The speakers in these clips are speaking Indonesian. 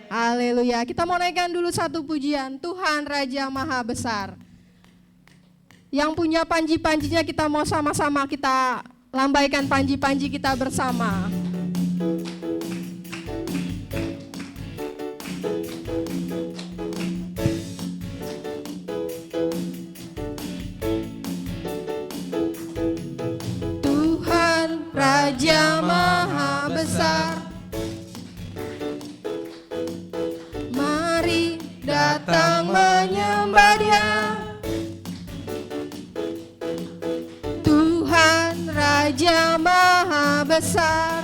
Haleluya. Kita mau naikkan dulu satu pujian. Tuhan Raja Maha Besar. Yang punya panji-panjinya kita mau sama-sama kita lambaikan panji-panji kita bersama. Tuhan Raja Maha Besar, mari datang menyembah Dia. Tuhan Raja Maha Besar,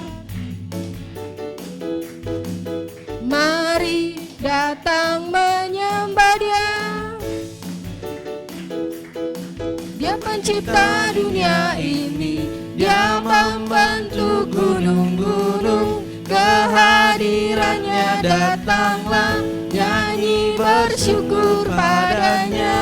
mari datang menyembah Dia. Dia pencipta dunia ini, Dia membentuk gunung-gunung. Kehadirannya datanglah, nyanyi bersyukur padanya.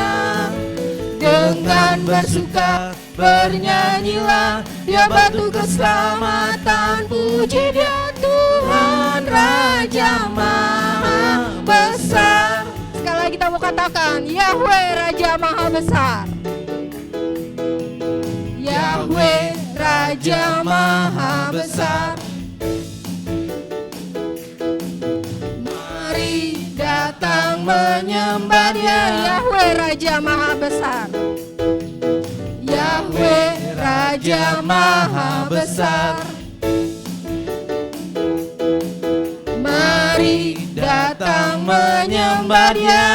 Dengan bersuka bernyanyilah, Dia batu keselamatan. Puji Dia Tuhan Raja Maha Besar. Sekali lagi kita mau katakan, Yahweh Raja Maha Besar. Yahweh Raja Maha Besar, mari datang menyembah Dia. Yahweh Raja Maha Besar, Yahweh Raja Maha Besar, mari datang menyembah Dia.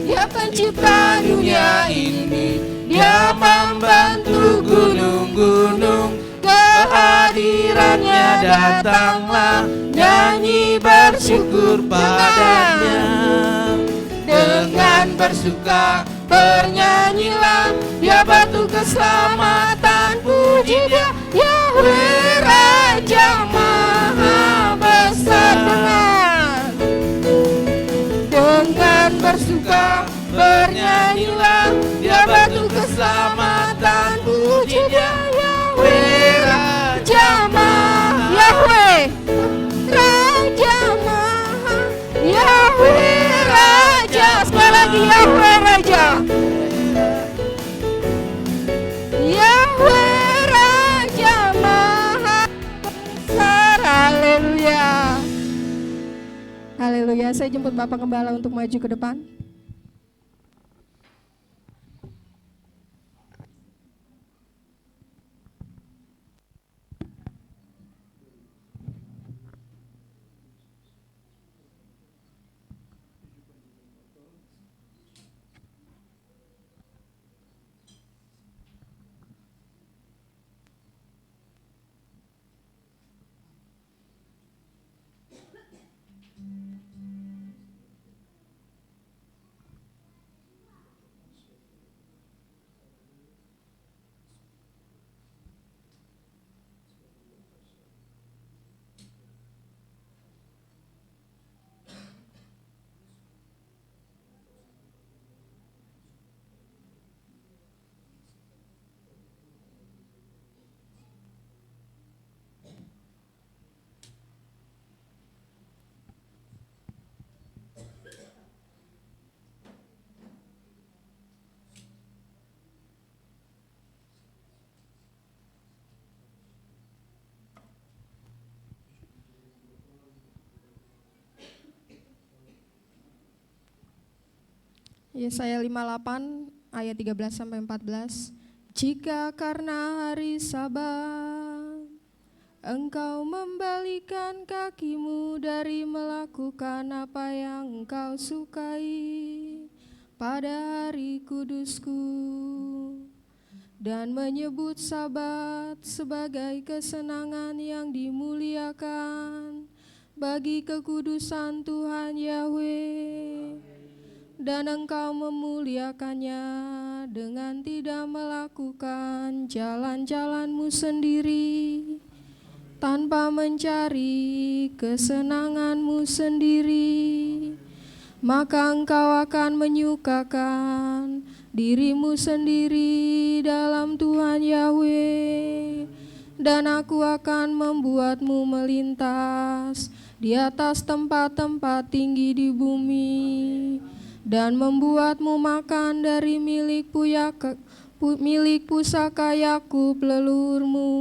Dia pencipta dunia ini, Dia membentuk gunung-gunung. Kehadirannya datanglah, nyanyi bersyukur padanya. Dengan bersuka bernyanyilah, Dia batu keselamatan. Puji Dia Yahweh Raja Maha Besar. Dengan bersuka bernyanyilah, Dia batu keselamatan. Puji Dia Yahweh Raja Maha, Yahweh Raja Maha, Yahweh Raja. Sekali lagi, Yahweh Raja, Yahweh Raja Maha Besar. Haleluya, haleluya. Saya jemput Bapak Gembala untuk maju ke depan. Yesaya 58 ayat 13 sampai 14. Jika karena hari Sabat engkau membalikan kakimu dari melakukan apa yang engkau sukai pada hari kudusku dan menyebut Sabat sebagai kesenangan yang dimuliakan bagi kekudusan Tuhan Yahweh, dan engkau memuliakannya dengan tidak melakukan jalan-jalanmu sendiri, tanpa mencari kesenanganmu sendiri, maka engkau akan menyukakan dirimu sendiri dalam Tuhan Yahweh, dan aku akan membuatmu melintas di atas tempat-tempat tinggi di bumi, dan membuatmu makan dari milik pusaka Yakub leluhurmu.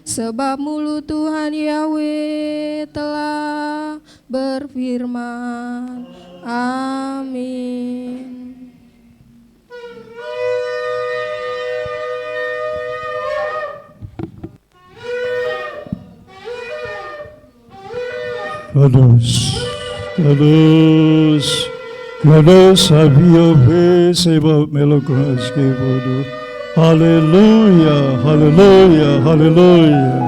Sebab mulut Tuhan Yahweh telah berfirman. Amin. Kadosh, Kadosh, Kadosh, have your way, sebab melakukan bodoh. Haleluya, haleluya, haleluya.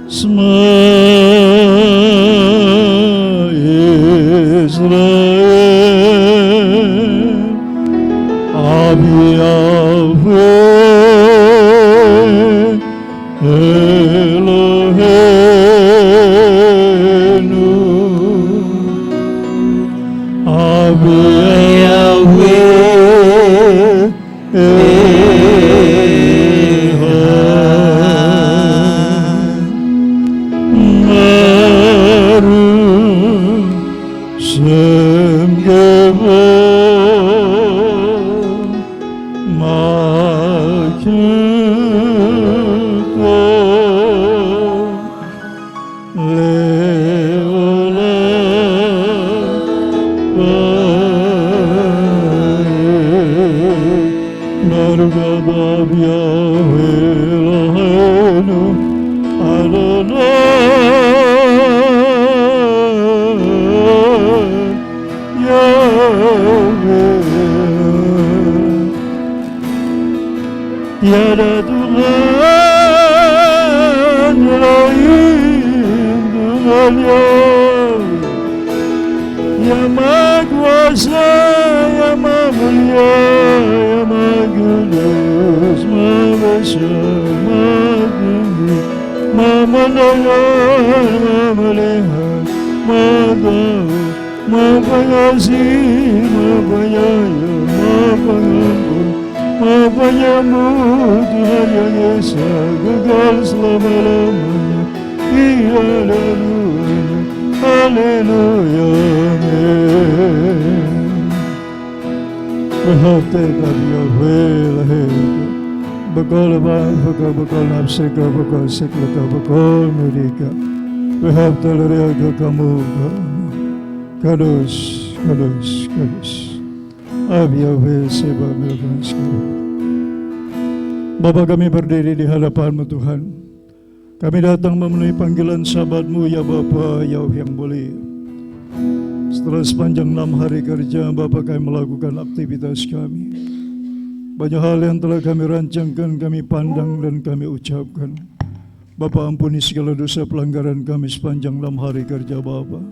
Shema Israel, Av Yahweh, Eloheinu, Av Yahweh, Tiada Tuhan lain dengannya, yang Maha Kuasa, yang Maha Mulia, yang Maha Kudus, Maha Besar, Maha Tinggi, Maha Mendengar, Maha Melihat, Maha Tahu, Maha Pengasih, Maha Penyayang, Maha Pengampun, Maha Penyambut, Tuhan yang esa, kekal selama-lamanya, tiada duanya. Haleluya, amin. Berhati-hati Yahweh lahir, bakal abang, bakal nafsika, bakal siklika, bakal mereka. Berhati-hati kamu, Kadosh, Kadosh, Kadosh. Av Yahweh sebab melakukan segala. Bapa, kami berdiri di hadapan-Mu Tuhan. Kami datang memenuhi panggilan sahabat-Mu ya Bapa Yahweh yang mulia. Setelah sepanjang 6 hari kerja, Bapa, kami melakukan aktivitas kami. Banyak hal yang telah kami rancangkan, kami pandang dan kami ucapkan. Bapa, ampuni segala dosa pelanggaran kami sepanjang 6 hari kerja Bapa.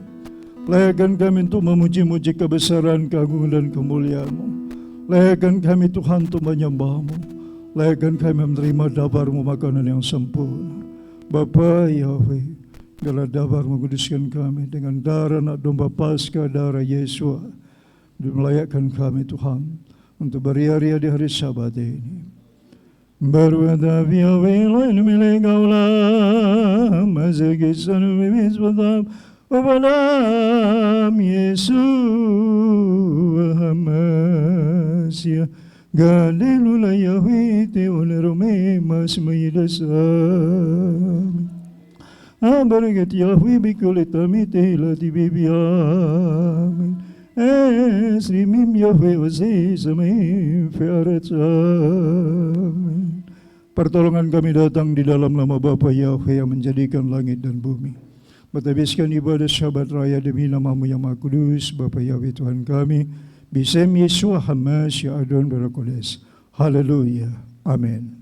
Layakkan kami untuk memuji-muji kebesaran, keagungan dan kemuliaan-Mu. Layakkan kami Tuhan untuk menyembah-Mu. Layakkan kami menerima dabar-Mu makanan yang sempurna. Bapa Yahweh, segala dabar menguduskan kami dengan darah anak domba Paskah, darah Yesua. Melayakkan kami Tuhan untuk beria-ria di hari Sabat ini. Berwada Yahweh lain milik kaulah, mazagisan bibis batam. Wabalam Yesus Hamasya Galilula Yahweh Teolerome Mas Mayidasam Abaragat Yahweh Bikulitamite Lati Bibiamin Esrimim Yahweh Wazisamim Fiaratsam. Pertolongan kami datang di dalam nama Bapa Yahweh yang menjadikan langit dan bumi. Bertabiskan ibadah Syabat Raya demi nama-Mu yang Maha Kudus, Bapa Yahweh Tuhan kami, Bisem Yesua Hamasya Adon Barakodes. Haleluya. Amin.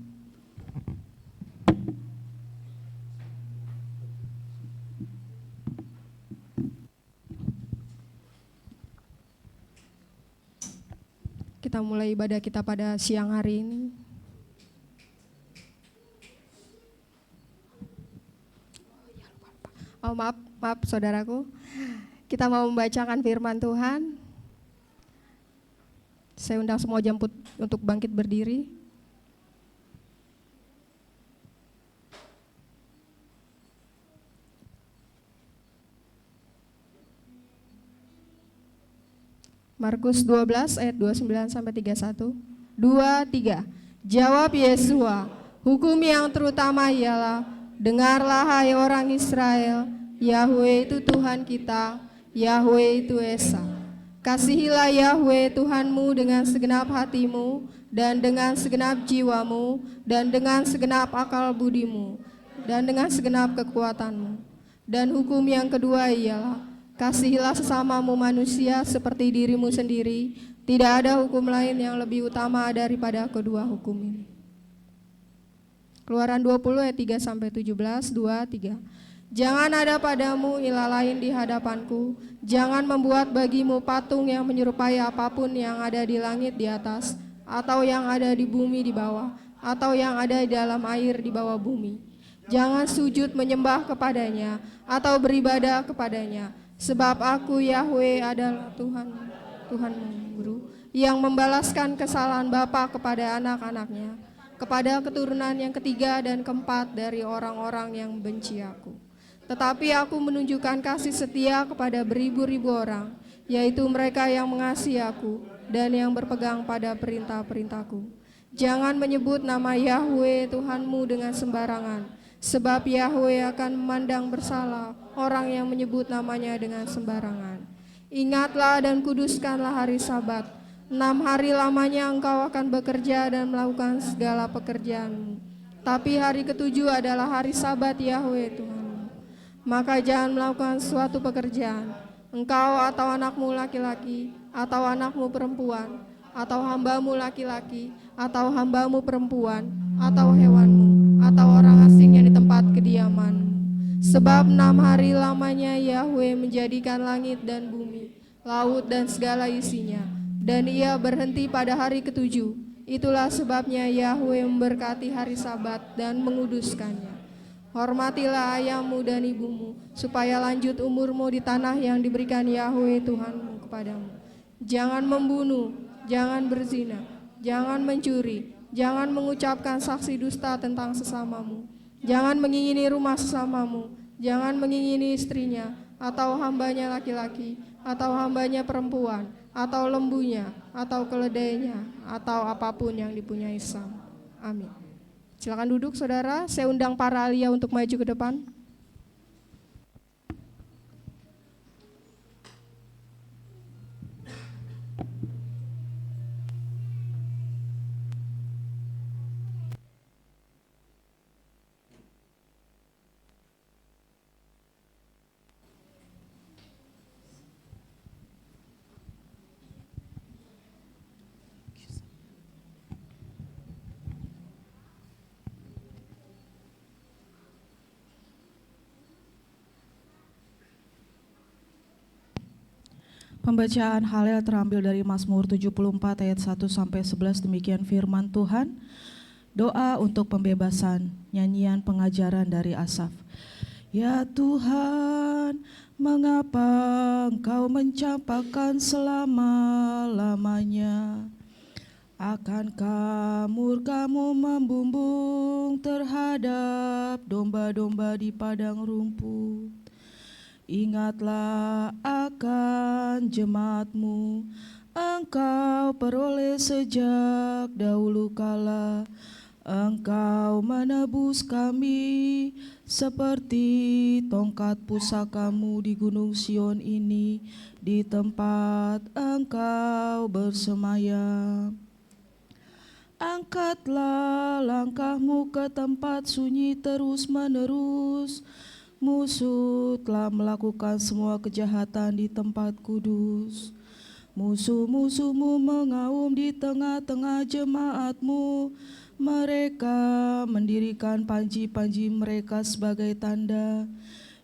Kita mulai ibadah kita pada siang hari ini. Oh maaf saudaraku, kita mau membacakan firman Tuhan. Saya undang semua jemput untuk bangkit berdiri. Markus 12 ayat 29 sampai 31. 2, 3. Jawab Yesua, hukum yang terutama ialah, dengarlah hai orang Israel, Yahwe itu Tuhan kita, Yahwe itu Esa. Kasihilah Yahwe Tuhanmu dengan segenap hatimu, dan dengan segenap jiwamu, dan dengan segenap akal budimu, dan dengan segenap kekuatanmu. Dan hukum yang kedua ialah, kasihilah sesamamu manusia seperti dirimu sendiri. Tidak ada hukum lain yang lebih utama daripada kedua hukum ini. Keluaran 20 ayat 3 sampai 17, 2, 3. Jangan ada padamu ilah lain di hadapanku. Jangan membuat bagimu patung yang menyerupai apapun yang ada di langit di atas, atau yang ada di bumi di bawah, atau yang ada di dalam air di bawah bumi. Jangan sujud menyembah kepadanya, atau beribadah kepadanya. Sebab aku Yahwe adalah Tuhanmu, guru, yang membalaskan kesalahan bapa kepada anak-anaknya, kepada keturunan yang ketiga dan keempat dari orang-orang yang benci aku. Tetapi aku menunjukkan kasih setia kepada beribu-ribu orang, yaitu mereka yang mengasihi aku dan yang berpegang pada perintah-perintahku. Jangan menyebut nama Yahwe Tuhanmu dengan sembarangan, sebab Yahwe akan memandang bersalah orang yang menyebut namanya dengan sembarangan. Ingatlah dan kuduskanlah hari Sabat. 6 hari lamanya engkau akan bekerja dan melakukan segala pekerjaanmu. Tapi hari ketujuh adalah hari Sabat Yahwe Tuhanmu. Maka jangan melakukan suatu pekerjaan, engkau atau anakmu laki-laki, atau anakmu perempuan, atau hambamu laki-laki, atau hambamu perempuan, atau hewanmu, atau orang asing yang di tempat kediamanmu. Sebab 6 hari lamanya Yahwe menjadikan langit dan bumi, laut dan segala isinya, dan ia berhenti pada hari ketujuh. Itulah sebabnya Yahwe memberkati hari Sabat dan menguduskannya. Hormatilah ayahmu dan ibumu, supaya lanjut umurmu di tanah yang diberikan Yahwe Tuhanmu kepadamu. Jangan membunuh, jangan berzina, jangan mencuri, jangan mengucapkan saksi dusta tentang sesamamu, jangan mengingini rumah sesamamu, jangan mengingini istrinya, atau hambanya laki-laki, atau hambanya perempuan, atau lembunya, atau keledainya, atau apapun yang dipunyai Sam. Amin. Silakan duduk saudara, saya undang para alia untuk maju ke depan. Pembacaan Halel terambil dari Mazmur 74 ayat 1 sampai 11. Demikian firman Tuhan. Doa untuk pembebasan, nyanyian pengajaran dari Asaf. Ya Tuhan, mengapa Engkau mencampakkan selama-lamanya? Akankah murka-Mu membumbung terhadap domba-domba di padang rumput? Ingatlah akan jemaat-Mu, Engkau peroleh sejak dahulu kala. Engkau menebus kami seperti tongkat pusaka-Mu di gunung Sion ini, di tempat Engkau bersemayam. Angkatlah langkah-Mu ke tempat sunyi terus-menerus. Musuh telah melakukan semua kejahatan di tempat kudus. Musuh-musuh-Mu mengaum di tengah-tengah jemaat-Mu. Mereka mendirikan panji-panji mereka sebagai tanda.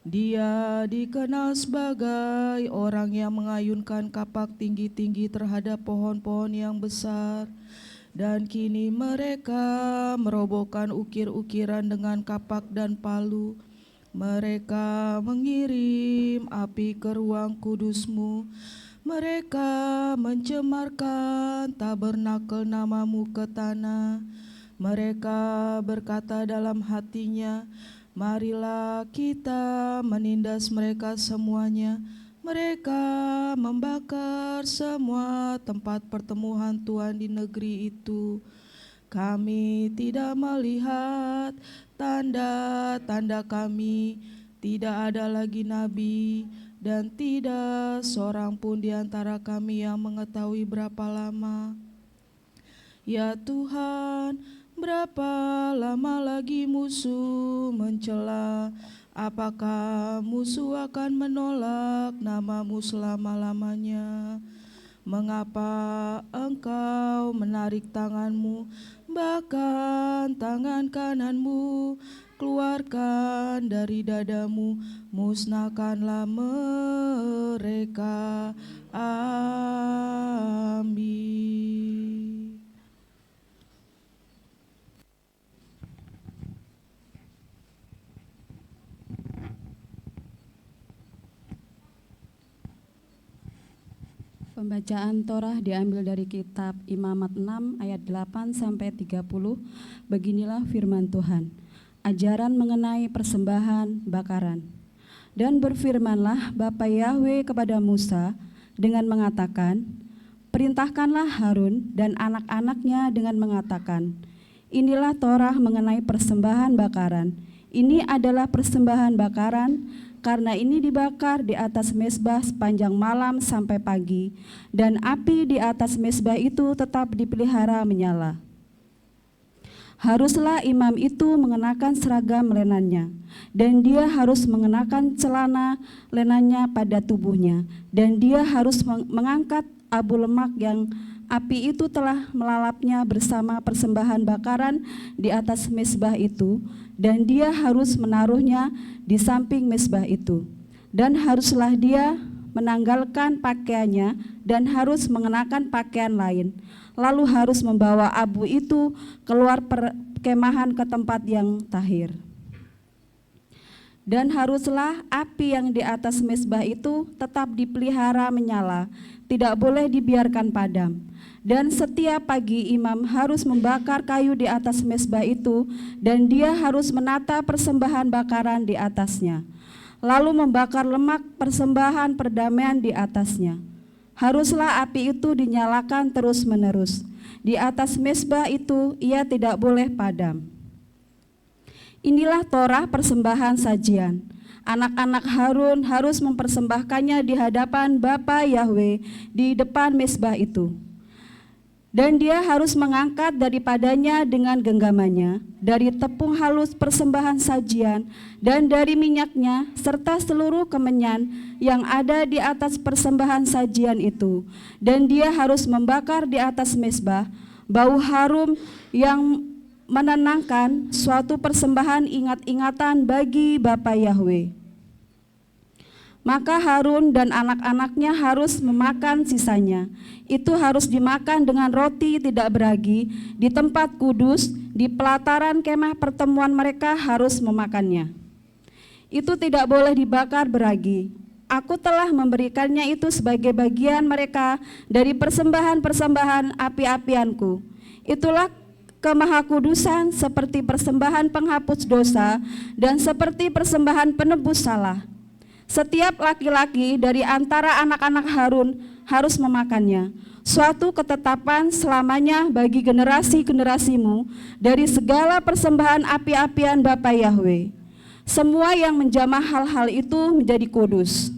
Dia dikenal sebagai orang yang mengayunkan kapak tinggi-tinggi terhadap pohon-pohon yang besar. Dan kini mereka merobohkan ukir-ukiran dengan kapak dan palu. Mereka mengirim api ke ruang kudus-Mu. Mereka mencemarkan tabernakel nama-Mu ke tanah. Mereka berkata dalam hatinya, marilah kita menindas mereka semuanya, Mereka membakar semua tempat pertemuan Tuhan di negeri itu. Kami tidak melihat tanda-tanda kami, tidak ada lagi nabi, dan tidak seorang pun di antara kami yang mengetahui berapa lama. Ya Tuhan, berapa lama lagi musuh mencela? Apakah musuh akan menolak nama-Mu selama-lamanya? Mengapa Engkau menarik tangan-Mu, bahkan tangan kanan-Mu? Keluarkan dari dada-Mu, musnahkanlah mereka. Amin. Pembacaan Torah diambil dari kitab Imamat 6 ayat 8 sampai 30. Beginilah firman Tuhan. Ajaran mengenai persembahan bakaran. Dan berfirmanlah Bapa Yahwe kepada Musa dengan mengatakan, perintahkanlah Harun dan anak-anaknya dengan mengatakan, inilah Torah mengenai persembahan bakaran. Ini adalah persembahan bakaran, karena ini dibakar di atas mezbah sepanjang malam sampai pagi, dan api di atas mezbah itu tetap dipelihara menyala. Haruslah imam itu mengenakan seragam lenannya, dan dia harus mengenakan celana lenannya pada tubuhnya, dan dia harus mengangkat abu lemak yang api itu telah melalapnya bersama persembahan bakaran di atas mezbah itu, dan dia harus menaruhnya di samping mezbah itu. Dan haruslah dia menanggalkan pakaiannya dan harus mengenakan pakaian lain, lalu harus membawa abu itu keluar perkemahan ke tempat yang tahir. Dan haruslah api yang di atas mezbah itu tetap dipelihara menyala, tidak boleh dibiarkan padam. Dan setiap pagi imam harus membakar kayu di atas mezbah itu, dan dia harus menata persembahan bakaran di atasnya, lalu membakar lemak persembahan perdamaian di atasnya. Haruslah api itu dinyalakan terus-menerus. Di atas mezbah itu ia tidak boleh padam. Inilah Torah persembahan sajian. Anak-anak Harun harus mempersembahkannya di hadapan Bapa Yahwe di depan mezbah itu. Dan dia harus mengangkat daripadanya dengan genggamannya, dari tepung halus persembahan sajian, dan dari minyaknya, serta seluruh kemenyan yang ada di atas persembahan sajian itu. Dan dia harus membakar di atas mezbah bau harum yang menenangkan, suatu persembahan ingat-ingatan bagi Bapa Yahwe. Maka Harun dan anak-anaknya harus memakan sisanya. Itu harus dimakan dengan roti tidak beragi di tempat kudus, di pelataran kemah pertemuan mereka harus memakannya. Itu tidak boleh dibakar beragi. Aku telah memberikannya itu sebagai bagian mereka dari persembahan-persembahan api-apianku. Itulah kemahakudusan, seperti persembahan penghapus dosa dan seperti persembahan penebus salah. Setiap laki-laki dari antara anak-anak Harun harus memakannya, suatu ketetapan selamanya bagi generasi-generasimu dari segala persembahan api-apian Bapa Yahwe. Semua yang menjamah hal-hal itu menjadi kudus.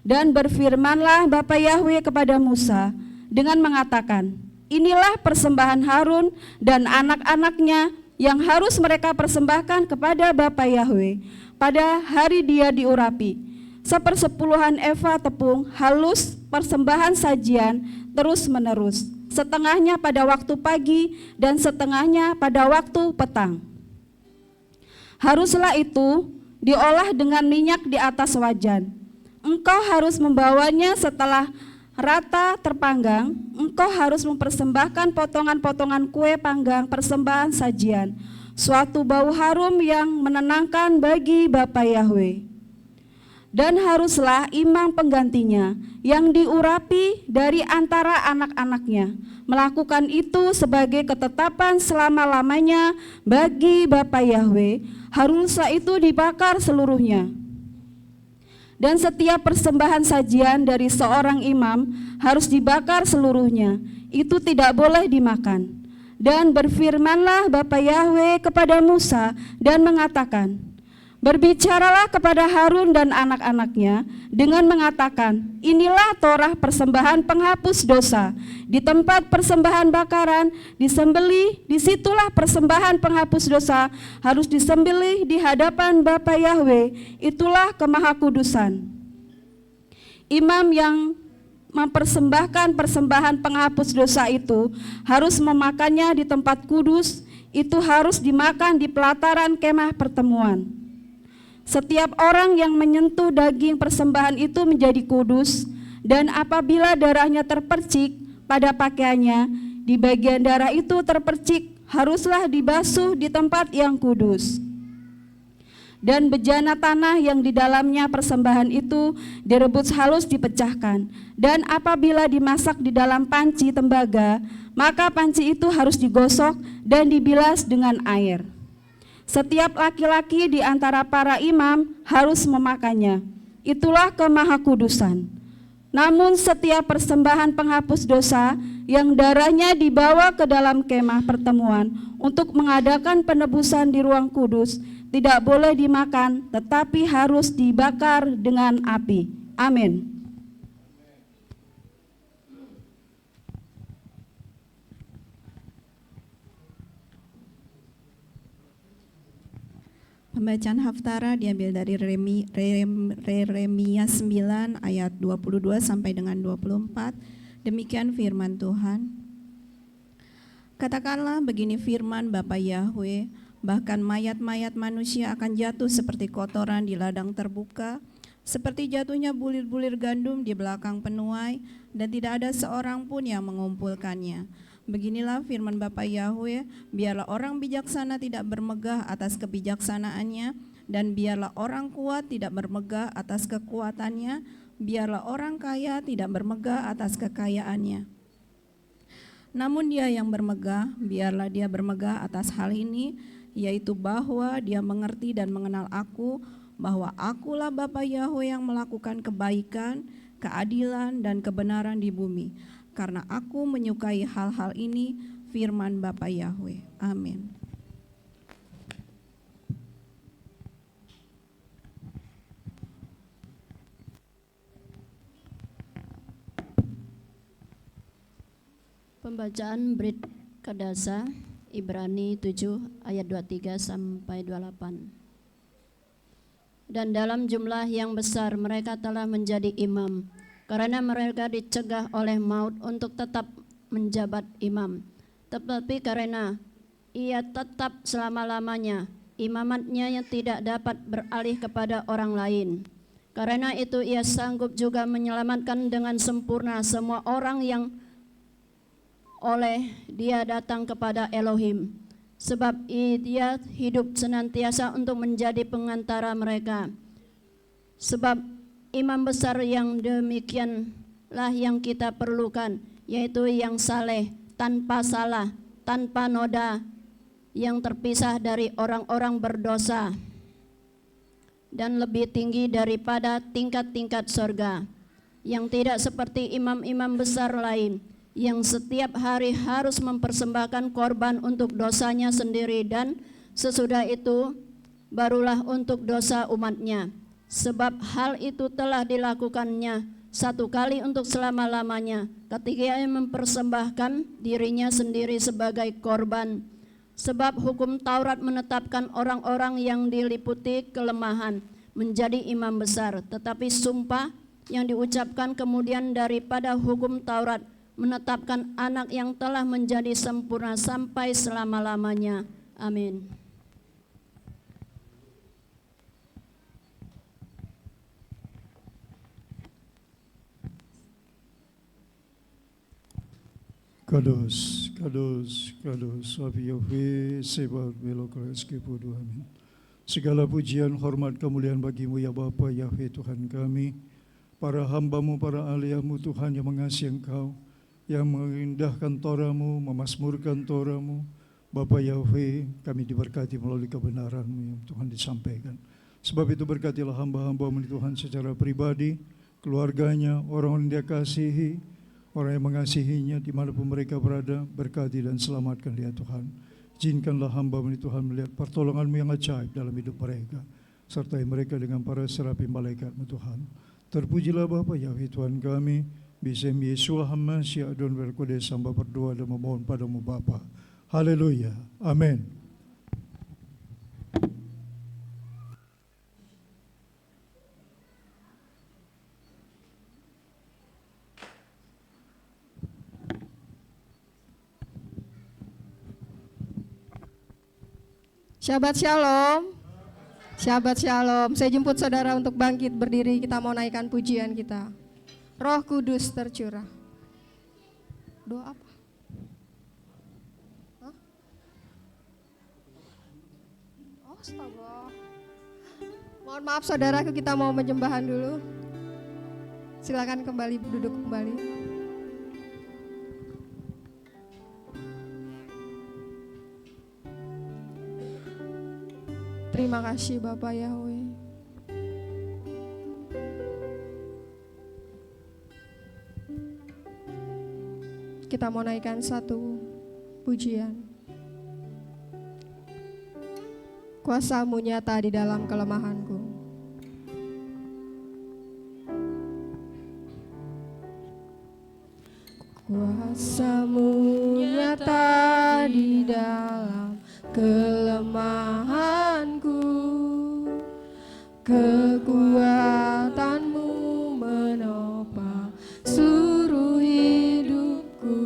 Dan berfirmanlah Bapa Yahwe kepada Musa dengan mengatakan, inilah persembahan Harun dan anak-anaknya yang harus mereka persembahkan kepada Bapa Yahwe pada hari dia diurapi, 1/10 eva tepung halus persembahan sajian terus menerus, setengahnya pada waktu pagi dan setengahnya pada waktu petang. Haruslah itu diolah dengan minyak di atas wajan. Engkau harus membawanya setelah rata terpanggang. Engkau harus mempersembahkan potongan-potongan kue panggang persembahan sajian, suatu bau harum yang menenangkan bagi Bapa Yahwe. Dan haruslah imam penggantinya yang diurapi dari antara anak-anaknya melakukan itu sebagai ketetapan selama-lamanya bagi Bapa Yahwe. Haruslah itu dibakar seluruhnya. Dan setiap persembahan sajian dari seorang imam harus dibakar seluruhnya, itu tidak boleh dimakan. Dan berfirmanlah Bapa Yahwe kepada Musa dan mengatakan, berbicaralah kepada Harun dan anak-anaknya dengan mengatakan, inilah Torah persembahan penghapus dosa. Di tempat persembahan bakaran disembelih, disitulah persembahan penghapus dosa harus disembelih di hadapan Bapa Yahwe, itulah kemahakudusan. Imam yang mempersembahkan persembahan penghapus dosa itu harus memakannya di tempat kudus, itu harus dimakan di pelataran kemah pertemuan. Setiap orang yang menyentuh daging persembahan itu menjadi kudus, dan apabila darahnya terpercik pada pakaiannya, di bagian darah itu terpercik haruslah dibasuh di tempat yang kudus. Dan bejana tanah yang di dalamnya persembahan itu direbus halus dipecahkan, dan apabila dimasak di dalam panci tembaga, maka panci itu harus digosok dan dibilas dengan air. Setiap laki-laki di antara para imam harus memakannya. Itulah kemahakudusan. Namun setiap persembahan penghapus dosa yang darahnya dibawa ke dalam kemah pertemuan untuk mengadakan penebusan di ruang kudus tidak boleh dimakan, tetapi harus dibakar dengan api. Amin. Pembacaan Haftarah diambil dari Yeremia 9 ayat 22 sampai dengan 24. Demikian firman Tuhan. Katakanlah begini firman Bapa Yahwe, bahkan mayat-mayat manusia akan jatuh seperti kotoran di ladang terbuka, seperti jatuhnya bulir-bulir gandum di belakang penuai, dan tidak ada seorang pun yang mengumpulkannya. Beginilah firman Bapa Yahwe, biarlah orang bijaksana tidak bermegah atas kebijaksanaannya, dan biarlah orang kuat tidak bermegah atas kekuatannya, biarlah orang kaya tidak bermegah atas kekayaannya. Namun dia yang bermegah, biarlah dia bermegah atas hal ini, yaitu bahwa dia mengerti dan mengenal aku, bahwa akulah Bapa Yahwe yang melakukan kebaikan, keadilan, dan kebenaran di bumi. Karena aku menyukai hal-hal ini, firman Bapa Yahwe. Amin. Pembacaan Brit Kadasa, Ibrani 7 ayat 23 sampai 28. Dan dalam jumlah yang besar mereka telah menjadi imam, karena mereka dicegah oleh maut untuk tetap menjabat imam. Tetapi karena ia tetap selama-lamanya, imamatnya yang tidak dapat beralih kepada orang lain. Karena itu ia sanggup juga menyelamatkan dengan sempurna semua orang yang oleh dia datang kepada Elohim. Sebab dia hidup senantiasa untuk menjadi pengantara mereka. Sebab imam besar yang demikianlah yang kita perlukan, yaitu yang saleh, tanpa salah, tanpa noda, yang terpisah dari orang-orang berdosa, dan lebih tinggi daripada tingkat-tingkat sorga, yang tidak seperti imam-imam besar lain, yang setiap hari harus mempersembahkan korban untuk dosanya sendiri, dan sesudah itu barulah untuk dosa umatnya. Sebab hal itu telah dilakukannya satu kali untuk selama-lamanya, ketika ia mempersembahkan dirinya sendiri sebagai korban. Sebab hukum Taurat menetapkan orang-orang yang diliputi kelemahan menjadi imam besar, tetapi sumpah yang diucapkan kemudian daripada hukum Taurat menetapkan anak yang telah menjadi sempurna sampai selama-lamanya. Amin. Kados, kados, kados, Bapa Yahwe, sebab belokres kepudu, amin. Segala pujian, hormat, kemuliaan bagimu ya Bapa Yahwe Tuhan kami, para hamba-Mu, para ahli-Mu Tuhan yang mengasihi Engkau, yang mengindahkan Torah-Mu, memasmurkan Torah-Mu. Bapa Yahwe, kami diberkati melalui kebenaran-Mu yang Tuhan disampaikan. Sebab itu berkatilah hamba-hamba-Mu Tuhan secara pribadi, keluarganya, orang yang Dia kasihi, orang yang mengasihinya dimanapun mereka berada. Berkati dan selamatkan dia Tuhan. Izinkanlah hamba-Mu Tuhan melihat pertolongan-Mu yang ajaib dalam hidup mereka, sertai mereka dengan para serapi malaikat-Mu Tuhan. Terpujilah Bapa Yahweh Tuhan kami, bisem Yesua Hamasya Adon Berkodes, hamba berdoa dan memohon padamu Bapa. Haleluya. Amin. Shabbat Shalom. Shabbat Shalom. Saya jemput saudara untuk bangkit berdiri, kita mau naikkan pujian kita. Roh Kudus tercurah. Doa apa? Hah? Oh, astaga. Mohon maaf saudaraku, kita mau menyembahan dulu. Silakan kembali duduk kembali. Terima kasih Bapak Yahweh. Kita mau naikkan satu pujian. Kuasa-Mu nyata di dalam kelemahanku. Kuasa-Mu nyata di dalam kelemahanku, kekuatan-Mu menopang seluruh hidupku.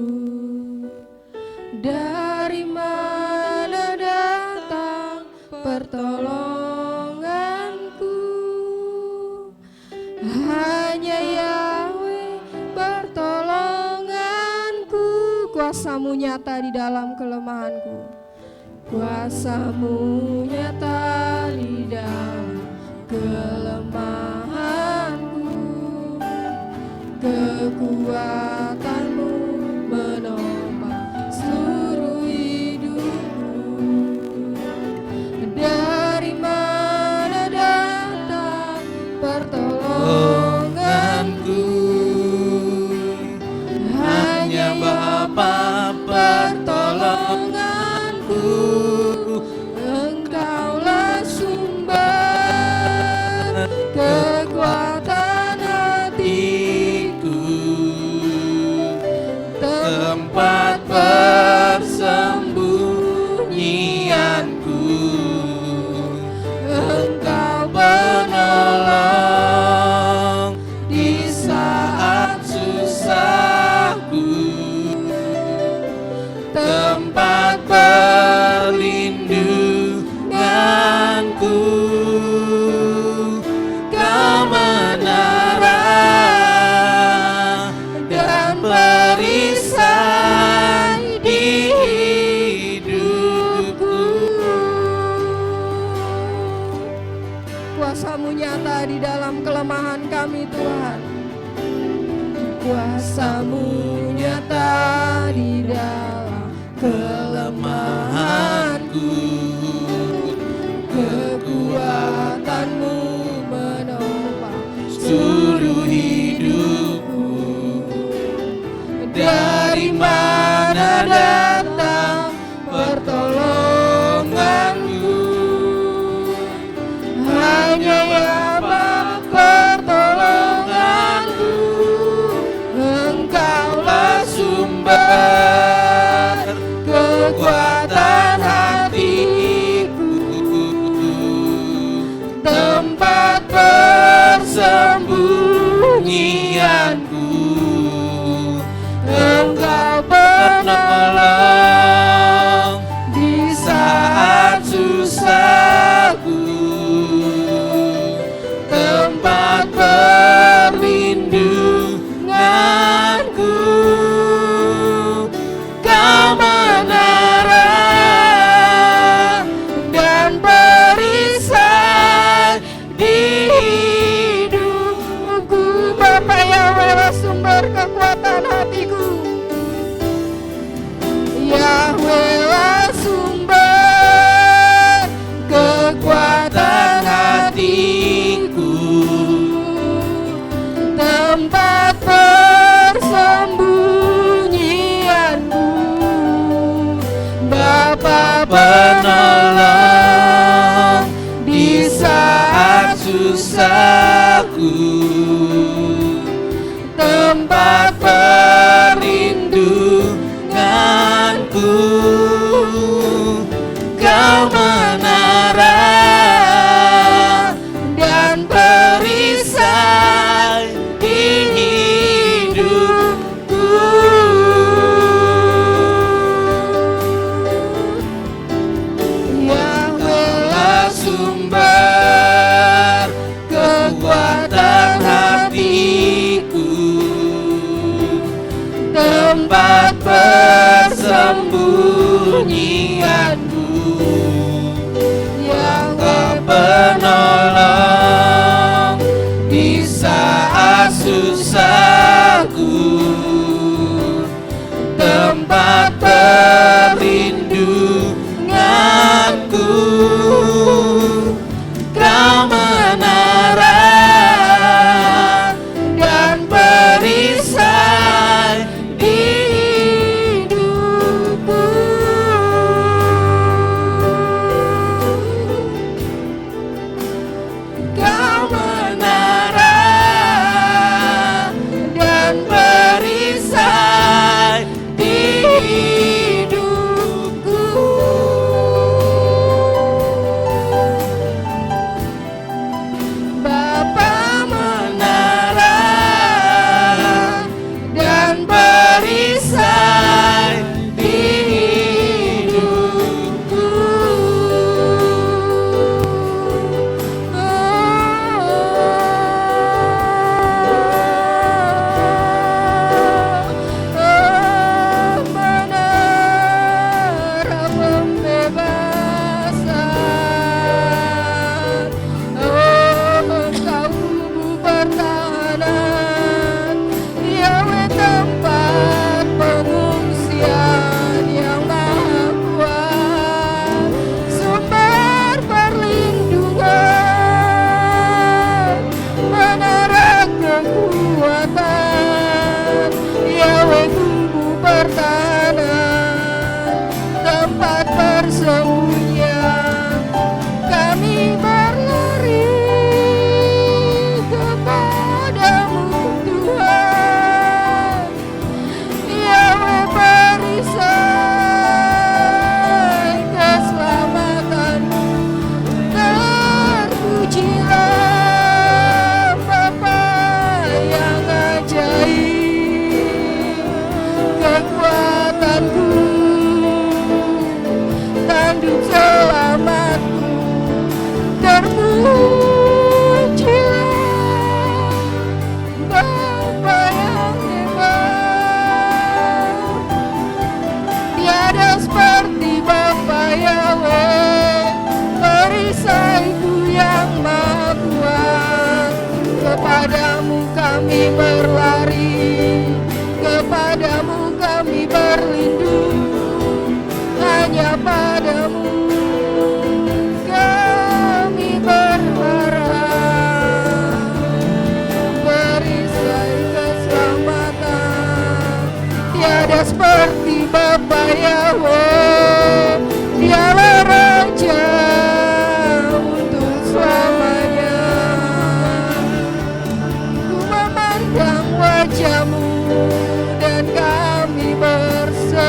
Dari mana datang pertolonganku? Hanya Yahweh pertolonganku. Kuasa-Mu nyata di dalam kelemahanku. Kuasa-Mu nyata di dalam kelemahanku, kekuatan-Mu menopang seluruh hidupku. Dari mana datang pertolonganku? Hanya Bapa pertolonganku. Engkaulah sumber kekuatan hatiku, tempat persembunyianku. Engkau penolong di saat susahku, tempat perlindunganku. Kebenaran dan perisai di hidupku. Kuasa-Mu nyata di dalam kelemahan kami Tuhan. Kuasa-Mu nyata di dalam kelemahanku, kekuatan-Mu menopang seluruh hidupku. Dari mana datang pertolonganku? Hanya Bapa pertolonganku. Engkaulah sumber kekuatan hatiku, tempat persembunyianku. Engkau penolong di saat susahku, tempat perlindunganku. Kebenaran dan perisai di hidupku. Bapa Yahweh sumber kekuatan hatiku. Yahweh penolong di saat susahku, tempat perlindunganku. Kau menara dan perisai di hidupku. Yahweh sumber kekuatan hatiku, tempat persembunyianku. Yahweh penolong di saat susahku, tempat perlindunganku. Kau menara dan perisai di hidupku. Kau menara dan perisai di hidupku. Bapa menara dan perisai di hidupku. Menara pembebasan, Engkau pertahanan, Yahweh tempat pengungsian yang maha kuat, sumber perlindungan, menara kekuatan, Yahweh tubuh pertahanan, tempat persembunyian. Kami berlari kepadamu Tuhan, Yahweh perisai keselamatanmu. Terpujilah Bapa yang ajaib, kekuatanku, tanduk selamatku. Terpujilah Bapa yang hebat, tiada seperti Bapa Yahweh, perisaiku yang maha kuat. Kepadamu kami berlari, kepadamu kami berlindung, hanya padamu kami berharap. Perisai keselamatan, tiada seperti Bapa Yahweh, dialah Raja untuk selamanya. Ku memandang wajah-Mu dan kami bersama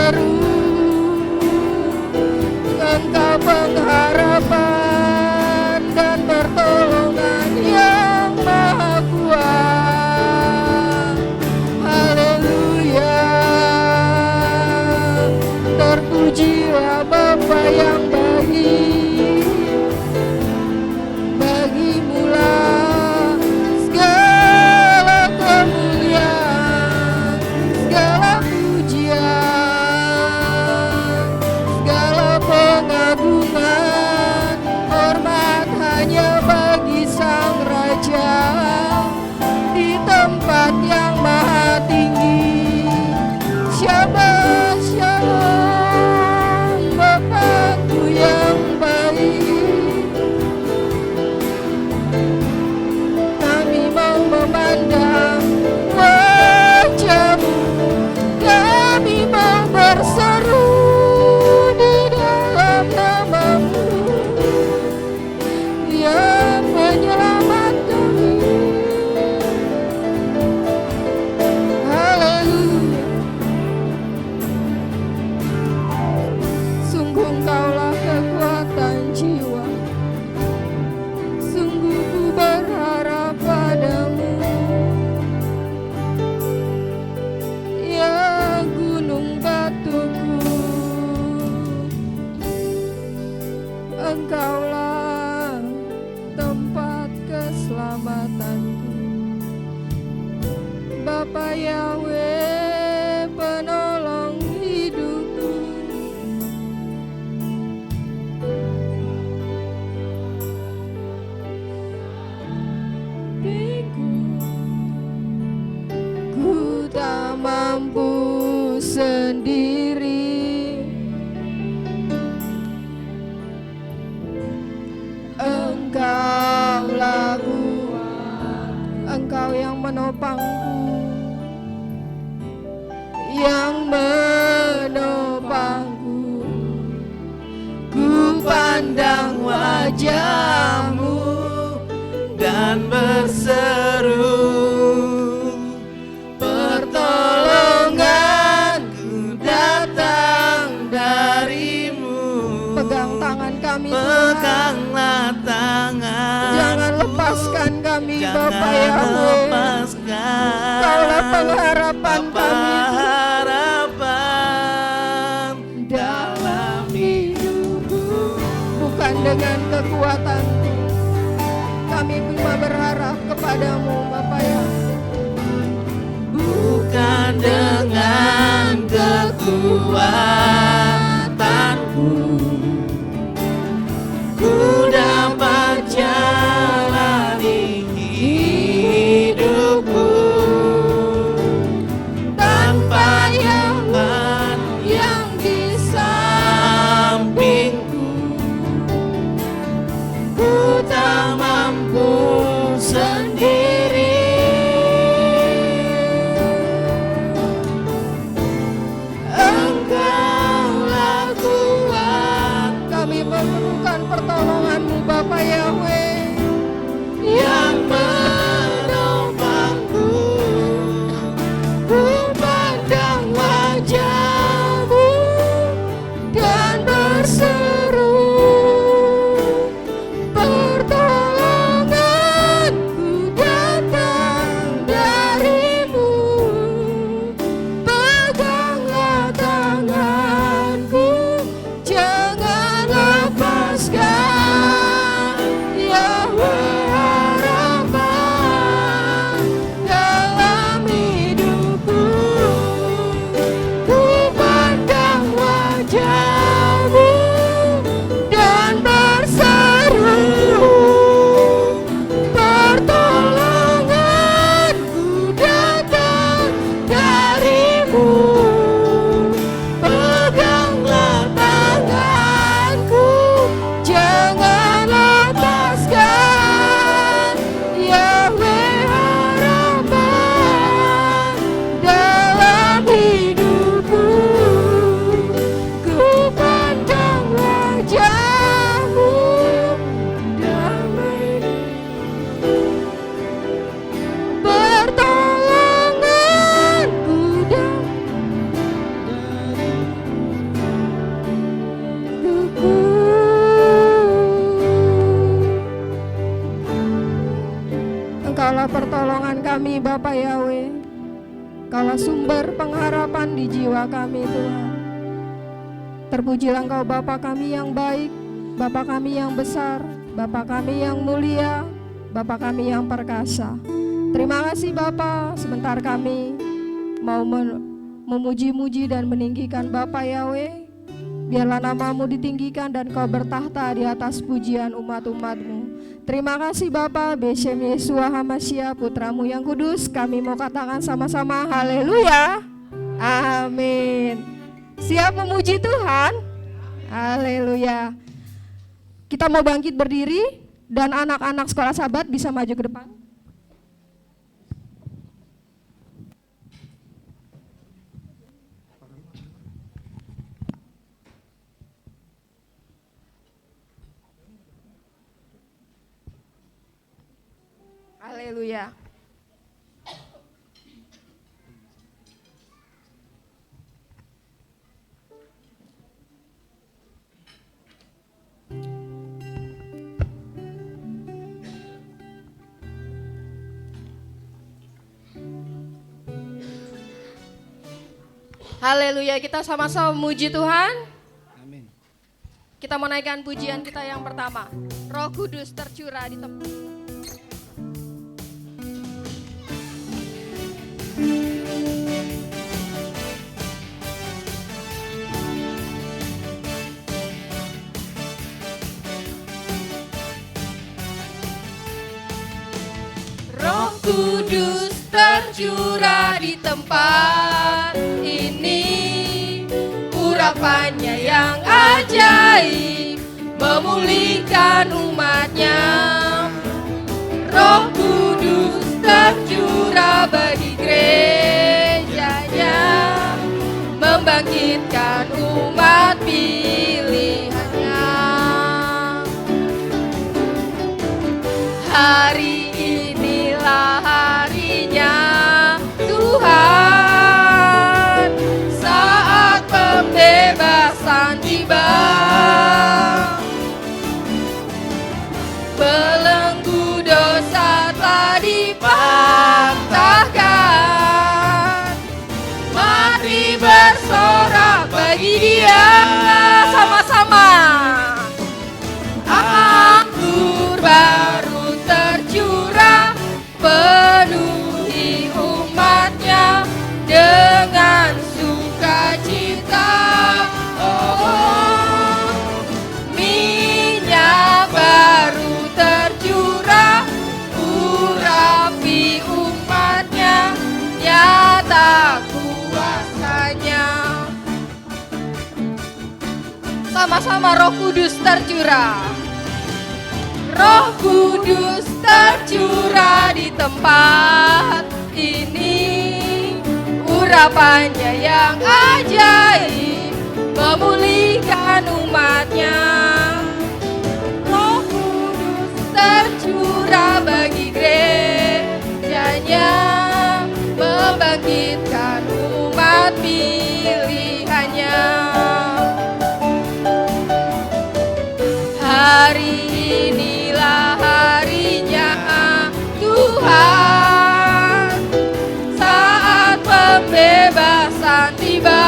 keselamatanku. Bapa Yahweh, penolong hidupku. Ku tak mampu sendiri. Engkaulah kuat, Engkau yang menopangku, yang menopangku. Ku pandang wajah-Mu dan berseru, pertolonganku datang darimu. Pegang tangan kami, Peganglah tangan, jangan lepaskan kami, Bapa jangan Yahweh. lepaskan. Kaulah pengharapan Bapa kami harapan dalam hidupku. bukan dengan kekuatanku. Kami cuma berharap kepadamu, Bapa Yahweh. Bukan dengan kekuatanku ku dapat jalani hidupku tanpa Tuhan yang di sampingku. Ku tak mampu sendiri. Engkaulah kuat, Kami memerlukan pertolongan-Mu, Bapa Yahweh. yang menopangku. Ku pandang wajah-Mu Dan berseru, pertolonganku datang dari-Mu. Peganglah tanganku, jangan lepaskan. Yahweh, harapan dalam hidupku. Ku pandang wajah-Mu dan berseru, pertolonganku datang dari-Mu. Peganglah tanganku, jangan lepaskan. Yahweh, harapan dalam hidupku. Ku pandang wajah-Mu damai, pertolonganku dariku. Engkaulah pertolongan kami, Bapa Yahweh. Engkaulah sumber pengharapan di jiwa kami, Tuhan. Terpujilah Engkau, Bapa kami yang baik, Bapa kami yang besar, Bapa kami yang mulia, Bapa kami yang perkasa. Terima kasih Bapa, sebentar kami mau memuji-muji dan meninggikan Bapa Yahweh. Biarlah nama-Mu ditinggikan dan Kau bertahta di atas pujian umat-umat-Mu. Terima kasih Bapa, Beshem Yeshua Hamashiach, Putra-Mu yang kudus. Kami mau katakan sama-sama haleluya. Amin. Siap memuji Tuhan? Haleluya. Kita mau bangkit berdiri dan anak-anak sekolah Sabat bisa maju ke depan. Haleluya. Haleluya, kita sama-sama memuji Tuhan. Amin. Kita menaikkan pujian kita yang pertama. Roh Kudus tercurah di tempat. Kudus tercurah di tempat ini, urapannya yang ajaib memulihkan umatnya. Roh Kudus tercurah bagi gerejanya, membangkitkan umat pilihannya. Hari inilah harinya Tuhan, saat pembebasan tiba. Belenggu dosa telah dipatahkan, mari bersorak bagi Dia sama-sama. Anggur baru tercurah, penuhi umatnya dengan sukacita. Oh, minyak baru tercurah, urapi umatnya, nyata kuasanya. Sama-sama Roh Kudus tercurah. Roh Kudus tercurah di tempat ini, urapannya yang ajaib memulihkan umatnya. Roh Kudus tercurah bagi gerejanya, membangkitkan umat pilihannya. Hari inilah harinya Tuhan, saat pembebasan tiba.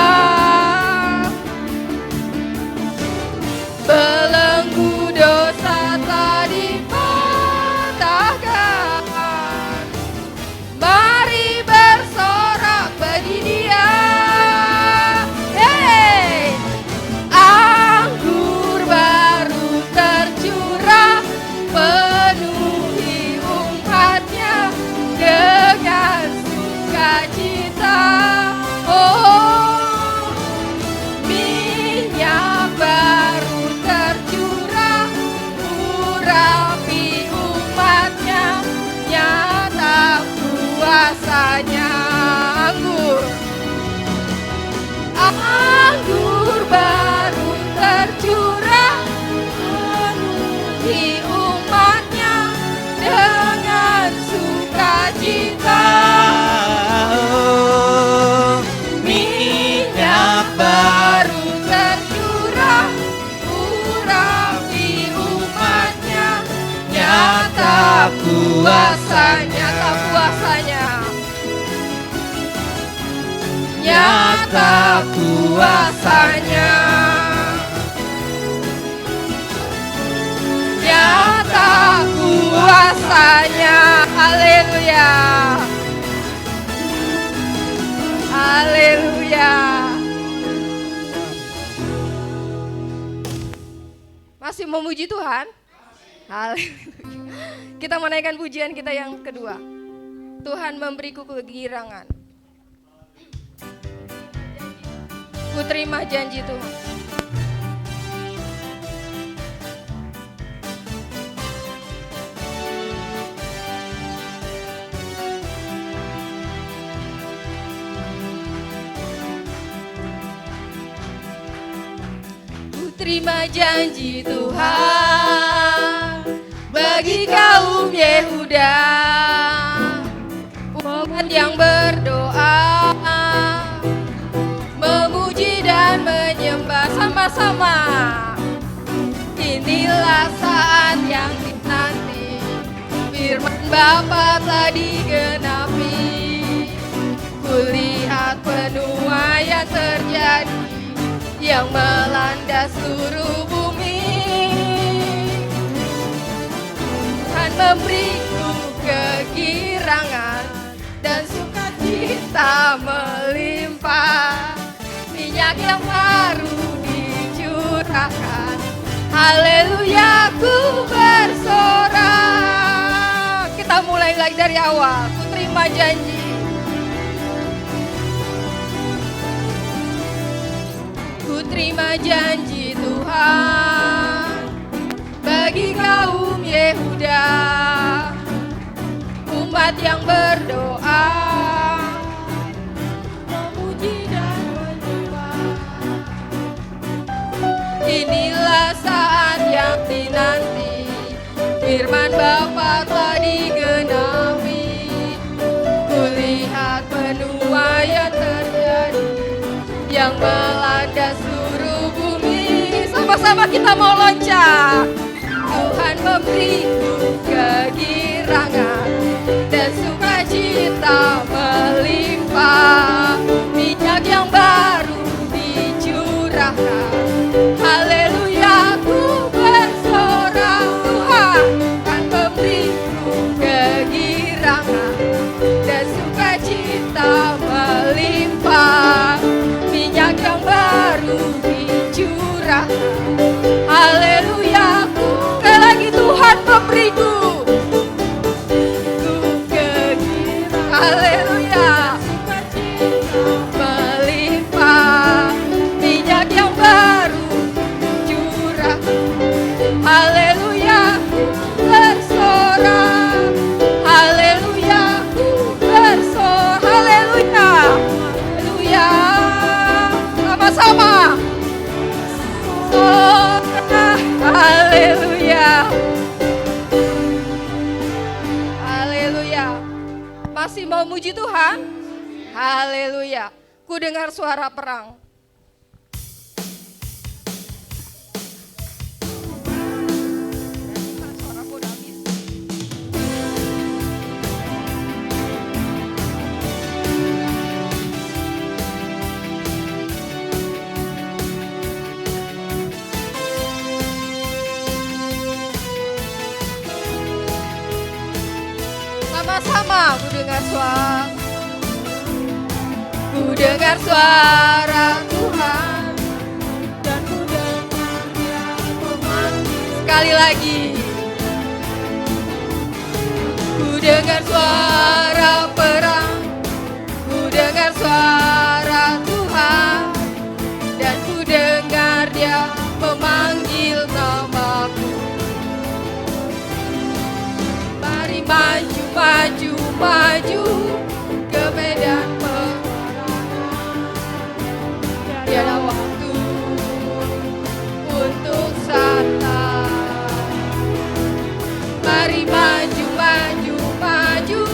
Belenggu dosa telah dipatahkan, mari bersorak bagi Dia. Hey! Anggur baru tercurah, penuhi umatnya dengan sukacita. Oh, minyak baru tercurah, urapi umatnya, nyata kuasanya. Anggur baru tercurah, penuhi umatnya dengan sukacita. Minyak baru tercurah, urapi umatnya, nyata kuasanya, nyata kuasanya, nyata kuasanya. Haleluya, haleluya. Masih memuji Tuhan? Haleluya. Kita menaikkan pujian kita yang kedua. Tuhan memberiku kegirangan. Ku terima janji Tuhan. Ku terima janji Tuhan bagi kaum Yehuda, umat yang berdoa, memuji dan menyembah sama-sama. Inilah saat yang dinanti, firman Bapa telah digenapi. Kulihat penuaian terjadi yang melanda seluruh bumi. Tuhan memberiku kegirangan dan sukacita melimpah. Minyak yang baru dicurahkan, haleluya ku bersorak. Kita mulai ulangi lagi dari awal. Ku terima janji. Ku terima janji Tuhan bagi kaum Yehuda, umat yang berdoa, memuji dan menyembah. Inilah saat yang dinanti, firman Bapa telah digenapi. Kulihat penuaian terjadi yang melanda seluruh bumi. Sama-sama kita mau loncat. Tuhan memberiku kegirangan dan sukacita melimpah. Minyak yang baru dicurahkan. Haleluya, ku bersorak. Tuhan akan memberiku kegirangan dan sukacita melimpah. Minyak yang baru dicurahkan. Haleluya, ku sekali lagi Tuhan memberiku kegirangan. Haleluya, melimpah. Minyak yang baru curah. Haleluya, bersorak. Haleluya, bersorak. Haleluya, haleluya. Sama-sama. Haleluya. Haleluya. Masih mau muji Tuhan? Haleluya. Ku dengar suara perang. Suaraku udah habis. Sama-sama ku dengar suara. Ku dengar suara Tuhan dan ku dengar Dia memanggil. Sekali lagi. Ku dengar suara perang. Ku dengar suara Tuhan dan ku dengar Dia memanggil namaku. Mari maju, maju, maju ke medan peperangan. Tiada waktu untuk santai. Mari maju, maju, maju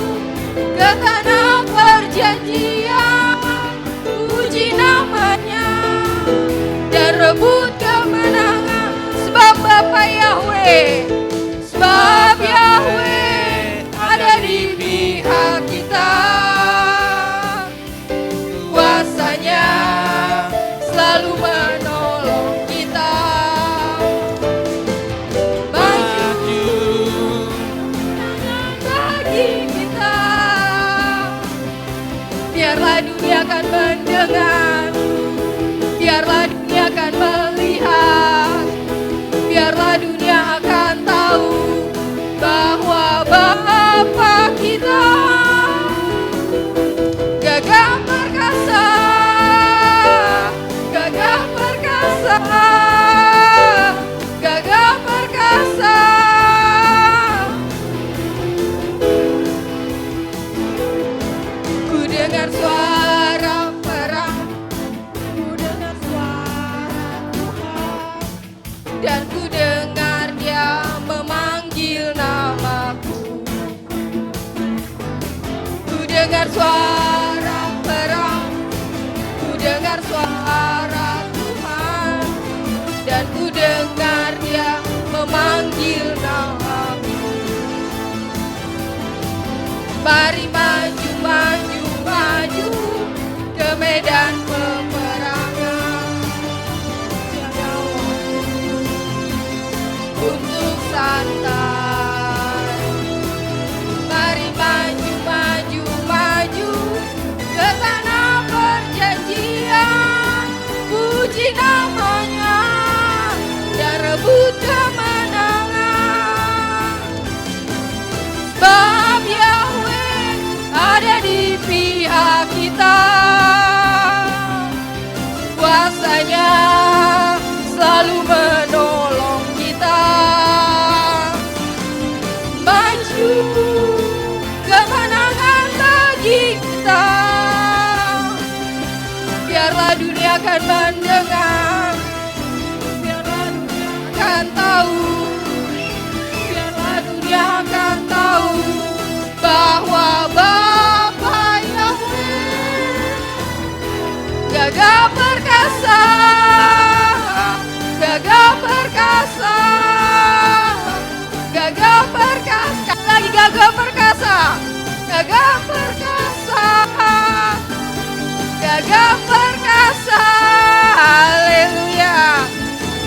ke tanah perjanjian. Puji namanya dan rebut kemenangan. Sebab Bapa Yahweh, sebab Yahweh ada di pihak kita. Kuasanya selalu menolong kita. Maju bagi kita. Biarlah dunia akan mendengar. Biarlah dunia akan melihat. Biarlah dunia akan tahu bahwa Bapa kita gagah perkasa, gagah perkasa, gagah perkasa. Ku dengar suara perang, ku dengar suara Tuhan dan ku dengar Dia memanggil namaku. Ku dengar suara perang, ku dengar suara Tuhan dan ku dengar Dia memanggil namaku. Mari maju, maju, maju ke medan peperangan. Tiada waktu untuk santai. Mari maju, maju, maju ke tanah perjanjian. Puji namanya dan rebut kemenangan. Sebab akan mendengar, biarlah dunia akan tahu, biarlah dunia akan tahu bahwa Bapa Yahweh gagah perkasa, gagah perkasa, gagah perkasa, sekali lagi gagah perkasa, gagah perkasa, gagah perkasa. Haleluya.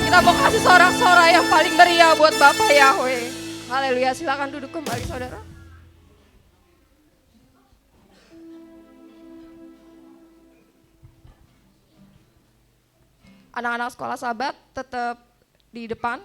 Kita mau kasih sorak-sorai yang paling meriah buat Bapak Yahweh. Haleluya. Silakan duduk kembali saudara. Anak-anak sekolah Sahabat tetap di depan.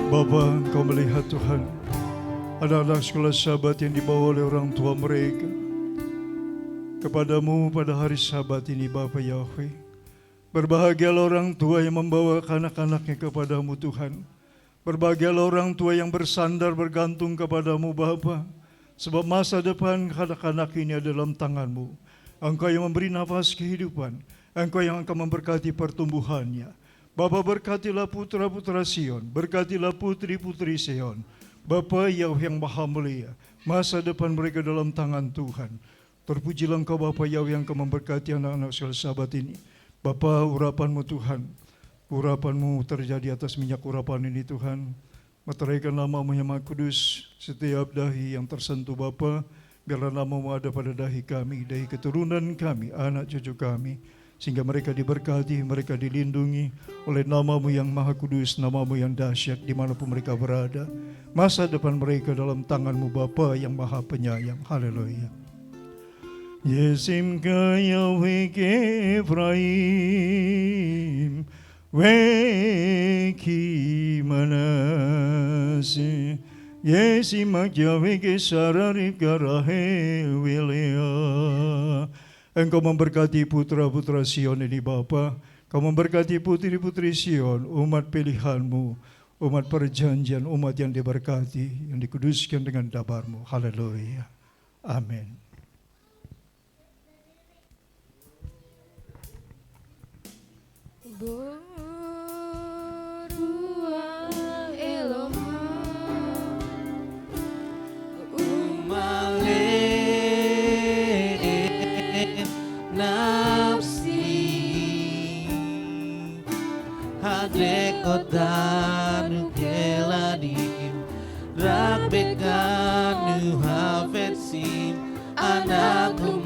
Bapa, Engkau melihat Tuhan, anak-anak sekolah Sabat yang dibawa oleh orang tua mereka kepadamu pada hari Sabat ini, Bapa Yahweh. Berbahagialah orang tua yang membawa anak-anaknya kepadamu, Tuhan. Berbahagialah orang tua yang bersandar bergantung kepadamu, Bapa. Sebab masa depan anak-anak ini ada dalam tanganmu. Engkau yang memberi nafas kehidupan, Engkau yang akan memberkati pertumbuhannya. Bapa, berkatilah putra-putra Sion, berkatilah putri-putri Sion. Bapa Yahweh yang maha mulia, masa depan mereka dalam tangan Tuhan. Terpujilah Engkau Bapa Yahweh yang akan memberkati anak-anak sekolah Sabat ini. Bapa, urapan-Mu Tuhan, urapan-Mu terjadi atas minyak urapan ini Tuhan. Meteraikan nama-Mu yang Maha Kudus, setiap dahi yang tersentuh Bapa, biarlah nama-Mu ada pada dahi kami, dahi keturunan kami, anak cucu kami. Sehingga mereka diberkati, mereka dilindungi oleh nama-Mu yang Maha Kudus, nama-Mu yang dahsyat dimanapun mereka berada. Masa depan mereka dalam tangan-Mu Bapa yang Maha Penyayang. Haleluya. Yesim ka Yahweh ke Efraim, weki manase. Yesim ak Yahweh ke Sararib karahe wilea. Engkau memberkati putra-putra Sion ini Bapa. Kau memberkati putri-putri Sion, umat pilihan-Mu, umat perjanjian, umat yang diberkati, yang dikuduskan dengan dabar-Mu. Haleluya. Amin. Beruang Elohim, nafsi hadrekotanu keladim rabbekanu hafetsim anakku